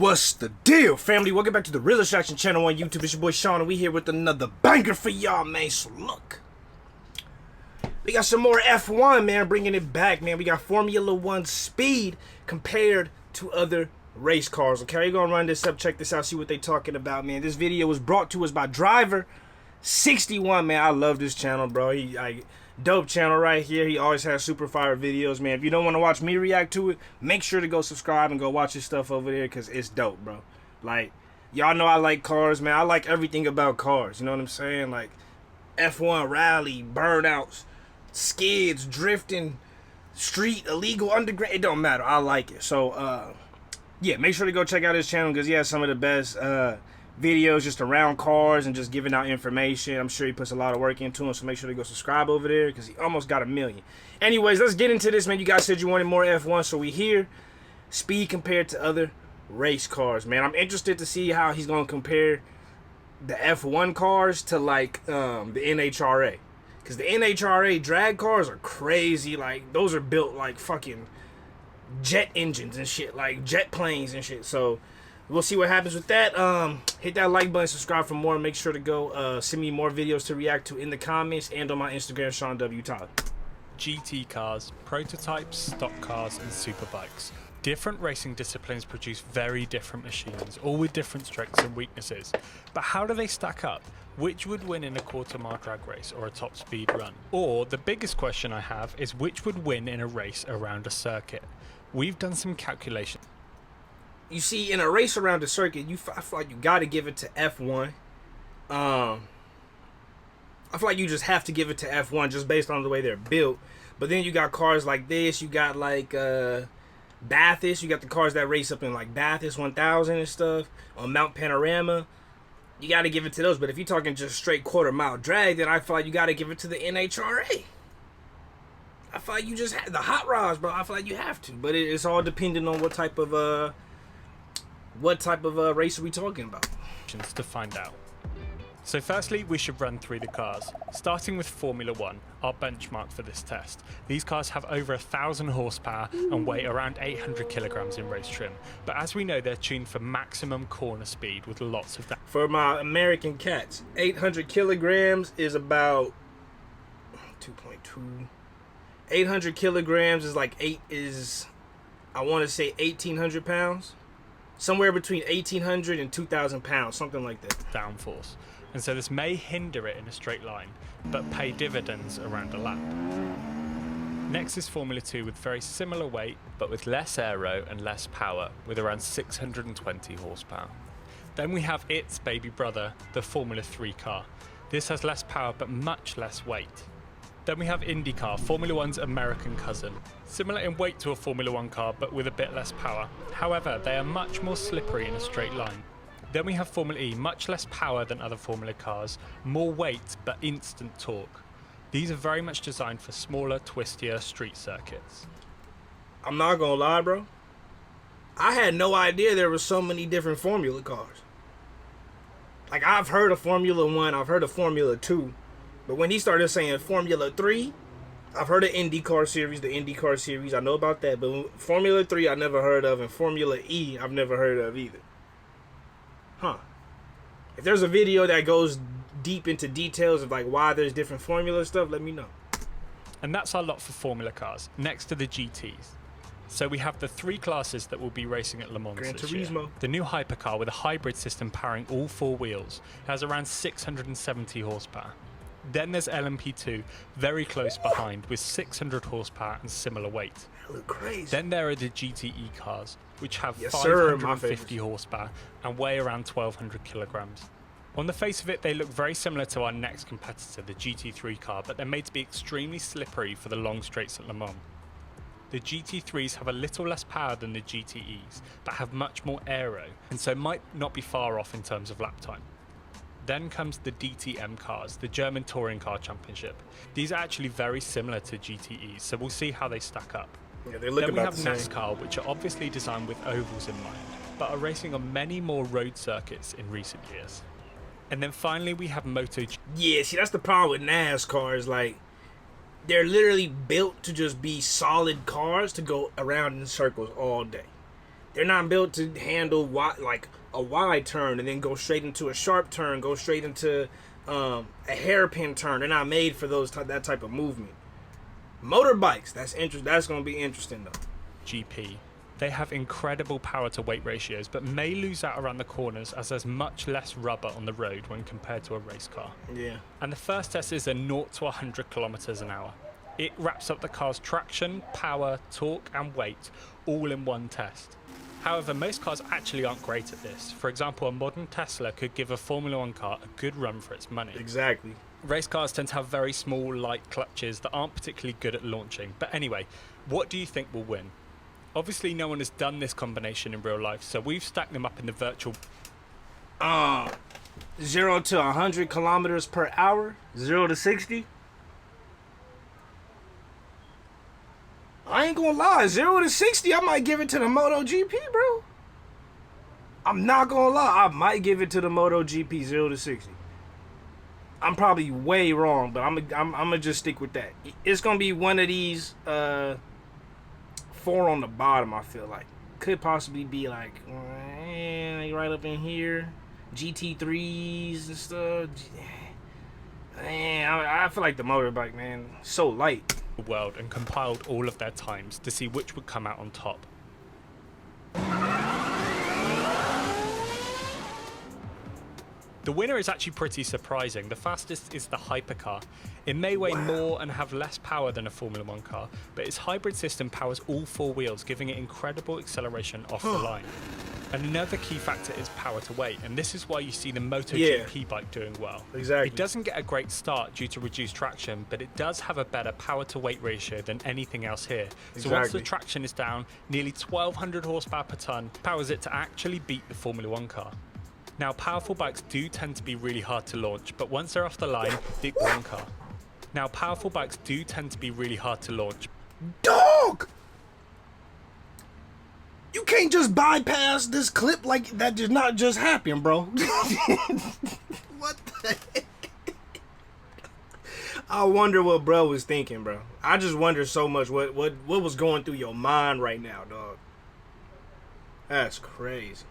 What's the deal, family? Welcome back to the Real Distraction channel on YouTube. It's your boy Sean, and we here with another banger for y'all, man. So look, we got some more F1, man, bringing it back, man. We got Formula 1 speed compared to other race cars, okay? We're gonna run this up, check this out, see what they talking about, man. This video was brought to us by Driver61, man. I love this channel, bro. Dope channel right here. He always has super fire videos, man. If you don't want to watch me react to it, make sure to go subscribe and go watch his stuff over there, because it's dope, bro. Like, y'all know I like cars, man. I like everything about cars, you know what I'm saying? Like F1 rally, burnouts, skids, drifting, street, illegal, underground, it don't matter. I like it. So yeah, make sure to go check out his channel, because he has some of the best videos just around cars and just giving out information. I'm sure he puts a lot of work into them, so make sure to go subscribe over there, because he almost got 1 million. Anyways, let's get into this, man. You guys said you wanted more F1, so we here. Speed compared to other race cars, man. I'm interested to see how he's going to compare the F1 cars to like the NHRA, because the NHRA drag cars are crazy. Like, those are built like fucking jet engines and shit, like jet planes and shit. So we'll see what happens with that. Hit that like button, subscribe for more. Make sure to go send me more videos to react to in the comments and on my Instagram, Sean W. Tyler. GT cars, prototypes, stock cars, and superbikes. Different racing disciplines produce very different machines, all with different strengths and weaknesses. But how do they stack up? Which would win in a quarter-mile drag race or a top speed run? Or, the biggest question I have is, which would win in a race around a circuit? We've done some calculations. You see, in a race around the circuit, I feel like you got to give it to F1. I feel like you just have to give it to F1 just based on the way they're built. But then you got cars like this. You got like Bathurst. You got the cars that race up in like Bathurst 1000 and stuff on Mount Panorama. You got to give it to those. But if you're talking just straight quarter-mile drag, then I feel like you got to give it to the NHRA. I feel like you just have the hot rods, bro. I feel like you have to. But it's all dependent on what type of race are we talking about? To find out. So firstly, we should run through the cars. Starting with Formula 1, our benchmark for this test. These cars have over 1,000 horsepower and weigh around 800 kilograms in race trim. But as we know, they're tuned for maximum corner speed with lots of that. For my American cats, 800 kilograms is about 2.2. 800 kilograms is like I want to say 1,800 pounds. Somewhere between 1,800 and 2,000 pounds, something like that. Downforce. And so this may hinder it in a straight line, but pay dividends around a lap. Next is Formula 2 with very similar weight, but with less aero and less power, with around 620 horsepower. Then we have its baby brother, the Formula 3 car. This has less power, but much less weight. Then we have IndyCar, Formula 1's American cousin. Similar in weight to a Formula 1 car, but with a bit less power. However, they are much more slippery in a straight line. Then we have Formula E, much less power than other Formula cars, more weight, but instant torque. These are very much designed for smaller, twistier street circuits. I'm not gonna lie, bro. I had no idea there were so many different Formula cars. Like, I've heard of Formula 1, I've heard of Formula 2. But when he started saying Formula 3, I've heard of IndyCar series, the IndyCar series. I know about that. But Formula 3, I never heard of. And Formula E, I've never heard of either. Huh. If there's a video that goes deep into details of like why there's different formula stuff, let me know. And that's our lot for Formula cars. Next to the GTs. So we have the 3 classes that will be racing at Le Mans Gran this year. Turismo. The new hypercar with a hybrid system powering all 4 wheels. It has around 670 horsepower. Then there's LMP2, very close behind, with 600 horsepower and similar weight. That look crazy. Then there are the GTE cars, which have Yes, sir, my 550 horsepower and weigh around 1,200 kilograms. On the face of it, they look very similar to our next competitor, the GT3 car, but they're made to be extremely slippery for the long straights at Le Mans. The GT3s have a little less power than the GTEs, but have much more aero, and so might not be far off in terms of lap time. Then comes the DTM cars, the German Touring Car Championship. These are actually very similar to GTEs, so we'll see how they stack up. Yeah, they look then we about have the same. NASCAR, which are obviously designed with ovals in mind, but are racing on many more road circuits in recent years. And then finally we have MotoGP. Yeah, see, that's the problem with NASCAR is like, they're literally built to just be solid cars to go around in circles all day. They're not built to handle like a wide turn and then go straight into a sharp turn, go straight into a hairpin turn. They're not made for that type of movement. Motorbikes, that's going to be interesting though. GP. They have incredible power to weight ratios, but may lose out around the corners as there's much less rubber on the road when compared to a race car. Yeah. And the first test is a 0 to 100 kilometers an hour. It wraps up the car's traction, power, torque, and weight all in one test. However, most cars actually aren't great at this. For example, a modern Tesla could give a Formula 1 car a good run for its money. Exactly. Race cars tend to have very small, light clutches that aren't particularly good at launching. But anyway, what do you think will win? Obviously, no one has done this combination in real life, so we've stacked them up in the virtual... 0 to 100 kilometers per hour? 0 to 60? I ain't gonna lie, 0 to 60, I might give it to the MotoGP, bro. I'm not gonna lie, I might give it to the MotoGP 0 to 60. I'm probably way wrong, but I'm gonna just stick with that. It's gonna be one of these 4 on the bottom, I feel like. Could possibly be like right up in here. GT3s and stuff. Man, I feel like the motorbike, man, so light. World and compiled all of their times to see which would come out on top. The winner is actually pretty surprising. The fastest is the hypercar. It may weigh more and have less power than a Formula 1 car, but its hybrid system powers all 4 wheels, giving it incredible acceleration off the line. And another key factor is power to weight, and this is why you see the MotoGP bike doing well. Exactly. It doesn't get a great start due to reduced traction, but it does have a better power to weight ratio than anything else here. So once the traction is down, nearly 1200 horsepower per ton powers it to actually beat the Formula 1 car. Now, powerful bikes do tend to be really hard to launch, but once they're off the line, the one car. Now, powerful bikes do tend to be really hard to launch. Dog! You can't just bypass this clip like that. Did not just happen, bro. What the heck? I wonder what bro was thinking, bro. I just wonder so much what was going through your mind right now, dog. That's crazy.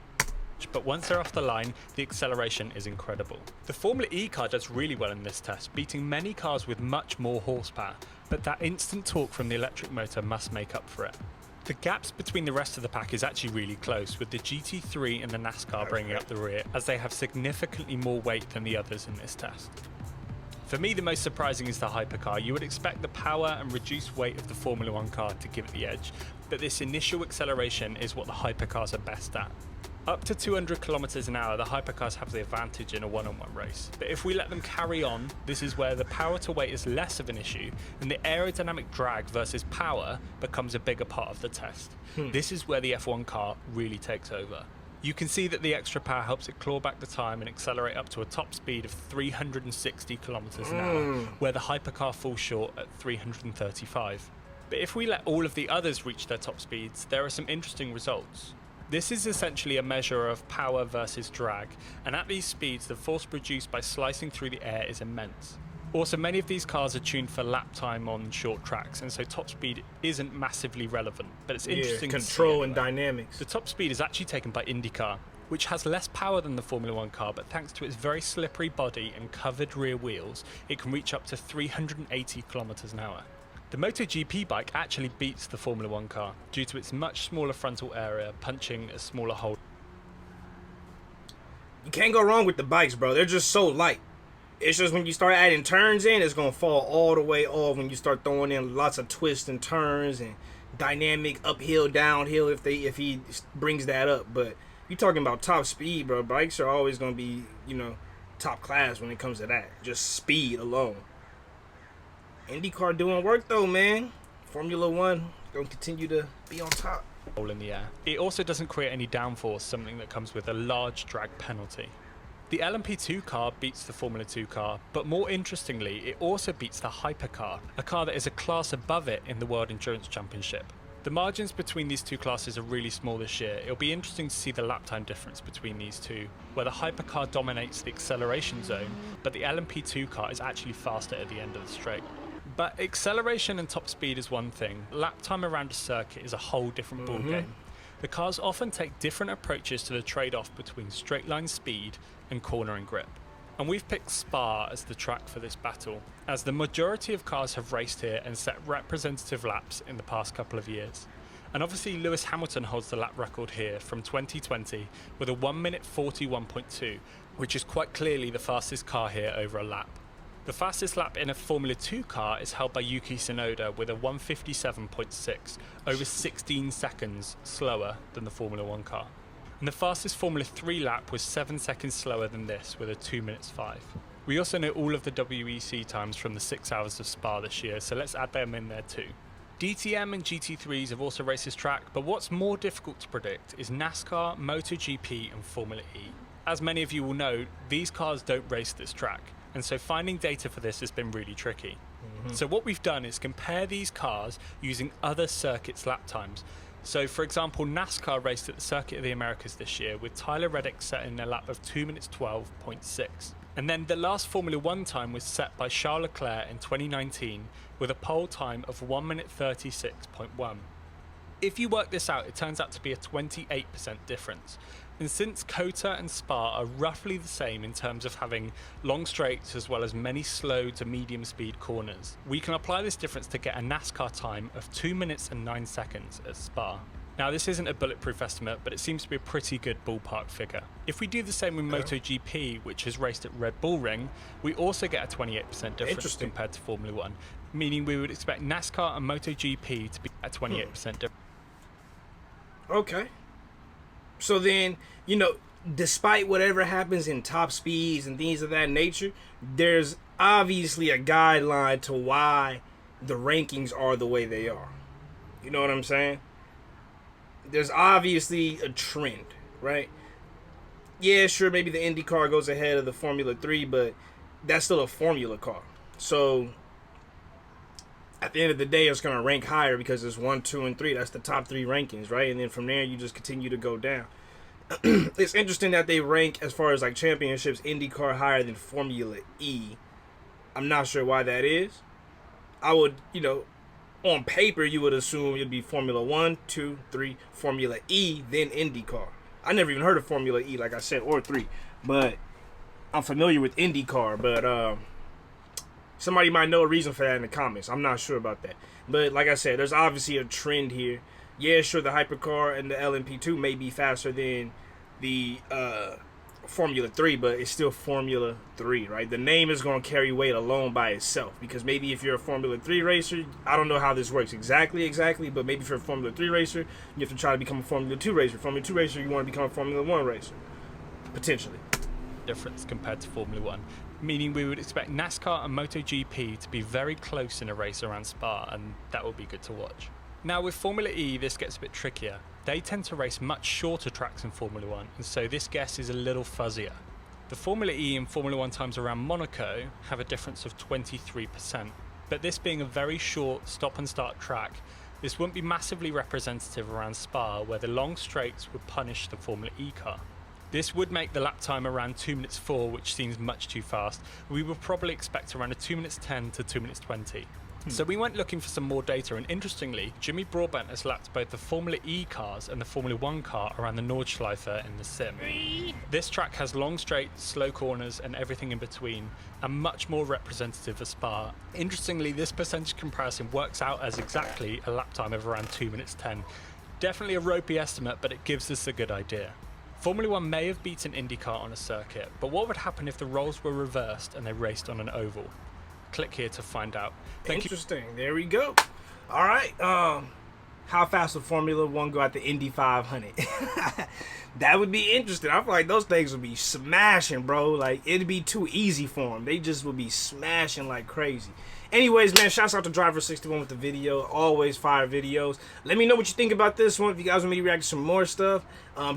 But once they're off the line, the acceleration is incredible. The Formula E car does really well in this test, beating many cars with much more horsepower, but that instant torque from the electric motor must make up for it. The gaps between the rest of the pack is actually really close, with the GT3 and the NASCAR bringing up the rear, as they have significantly more weight than the others in this test. For me, the most surprising is the hypercar. You would expect the power and reduced weight of the Formula 1 car to give it the edge, but this initial acceleration is what the hypercars are best at. Up to 200 kilometers an hour, the hypercars have the advantage in a one-on-one race. But if we let them carry on, this is where the power to weight is less of an issue, and the aerodynamic drag versus power becomes a bigger part of the test. This is where the F1 car really takes over. You can see that the extra power helps it claw back the time and accelerate up to a top speed of 360 kilometers an hour, where the hypercar falls short at 335. But if we let all of the others reach their top speeds, there are some interesting results. This is essentially a measure of power versus drag, and at these speeds the force produced by slicing through the air is immense. Also, many of these cars are tuned for lap time on short tracks, and so top speed isn't massively relevant, but it's interesting to see control and anyway. dynamics. The top speed is actually taken by IndyCar, which has less power than the Formula 1 car, but thanks to its very slippery body and covered rear wheels, it can reach up to 380 kilometers an hour. The MotoGP bike actually beats the Formula 1 car due to its much smaller frontal area, punching a smaller hole. You can't go wrong with the bikes, bro. They're just so light. It's just when you start adding turns in, it's going to fall all the way off when you start throwing in lots of twists and turns and dynamic uphill, downhill if he brings that up. But you're talking about top speed, bro. Bikes are always going to be, top class when it comes to that. Just speed alone. IndyCar doing work though, man. Formula 1 gonna continue to be on top. In the air. It also doesn't create any downforce, something that comes with a large drag penalty. The LMP2 car beats the Formula 2 car, but more interestingly, it also beats the hypercar, a car that is a class above it in the World Endurance Championship. The margins between these two classes are really small this year. It'll be interesting to see the lap time difference between these two, where the hypercar dominates the acceleration zone, but the LMP2 car is actually faster at the end of the straight. But acceleration and top speed is one thing. Lap time around a circuit is a whole different ballgame. The cars often take different approaches to the trade-off between straight line speed and cornering grip. And we've picked Spa as the track for this battle, as the majority of cars have raced here and set representative laps in the past couple of years. And obviously Lewis Hamilton holds the lap record here from 2020 with a 1 minute 41.2, which is quite clearly the fastest car here over a lap. The fastest lap in a Formula 2 car is held by Yuki Tsunoda with a 157.6, over 16 seconds slower than the Formula 1 car. And the fastest Formula 3 lap was 7 seconds slower than this with a 2 minutes 5. We also know all of the WEC times from the 6 hours of Spa this year, so let's add them in there too. DTM and GT3s have also raced this track, but what's more difficult to predict is NASCAR, MotoGP and Formula E. As many of you will know, these cars don't race this track, and so finding data for this has been really tricky. So what we've done is compare these cars using other circuits' lap times. So for example, NASCAR raced at the Circuit of the Americas this year with Tyler Reddick setting a lap of 2 minutes 12.6. And then the last Formula 1 time was set by Charles Leclerc in 2019 with a pole time of 1 minute 36.1. If you work this out, it turns out to be a 28% difference. And since COTA and Spa are roughly the same in terms of having long straights as well as many slow to medium speed corners, we can apply this difference to get a NASCAR time of 2 minutes and 9 seconds at Spa. Now this isn't a bulletproof estimate, but it seems to be a pretty good ballpark figure. If we do the same with MotoGP, which is raced at Red Bull Ring, we also get a 28% difference compared to Formula 1, meaning we would expect NASCAR and MotoGP to be at 28% difference. Okay. So then, you know, despite whatever happens in top speeds and things of that nature, there's obviously a guideline to why the rankings are the way they are. You know what I'm saying? There's obviously a trend, right? Yeah, sure, maybe the Indy car goes ahead of the Formula 3, but that's still a Formula car. So at the end of the day, it's going to rank higher because it's 1, 2, and 3. That's the top 3 rankings, right? And then from there, you just continue to go down. It's interesting that they rank, as far as like championships, IndyCar higher than Formula E. I'm not sure why that is. I would, you know, on paper, you would assume it'd be Formula 1, 2, 3, Formula E, then IndyCar. I never even heard of Formula E, like I said, or 3. But I'm familiar with IndyCar, but somebody might know a reason for that in the comments. I'm not sure about that. But like I said, there's obviously a trend here. Yeah, sure, the Hypercar and the LMP2 may be faster than the Formula 3, but it's still Formula 3, right? The name is going to carry weight alone by itself, because maybe if you're a Formula 3 racer, I don't know how this works exactly, but maybe if you're a Formula 3 racer, you have to try to become a Formula 2 racer. Formula 2 racer, you want to become a Formula 1 racer, potentially. Difference compared to Formula 1, meaning we would expect NASCAR and MotoGP to be very close in a race around Spa, and that will be good to watch. Now with Formula E, this gets a bit trickier. They tend to race much shorter tracks than Formula 1, and so this guess is a little fuzzier. The Formula E and Formula 1 times around Monaco have a difference of 23%, but this being a very short stop and start track, this wouldn't be massively representative around Spa, where the long straights would punish the Formula E car. This would make the lap time around 2 minutes 4, which seems much too fast. We would probably expect around a 2 minutes 10 to 2 minutes 20. So we went looking for some more data, and interestingly, Jimmy Broadbent has lapped both the Formula E cars and the Formula 1 car around the Nordschleife in the sim. This track has long straights, slow corners and everything in between, and much more representative of Spa. Interestingly, this percentage comparison works out as exactly a lap time of around 2 minutes 10. Definitely a ropey estimate, but it gives us a good idea. Formula 1 may have beaten IndyCar on a circuit, but what would happen if the roles were reversed and they raced on an oval? Click here to find out. Interesting. There we go. All right. How fast would Formula 1 go at the Indy 500? That would be interesting. I feel like those things would be smashing, bro. Like, it'd be too easy for them. They just would be smashing like crazy. Anyways, man, shouts out to Driver61 with the video. Always fire videos. Let me know what you think about this one. If you guys want me to react to some more stuff,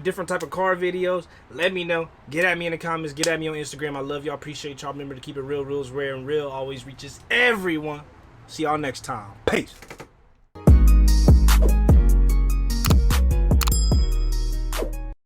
different type of car videos, let me know. Get at me in the comments. Get at me on Instagram. I love y'all. Appreciate y'all. Remember to keep it real, rules, rare, and real. Always reaches everyone. See y'all next time. Peace.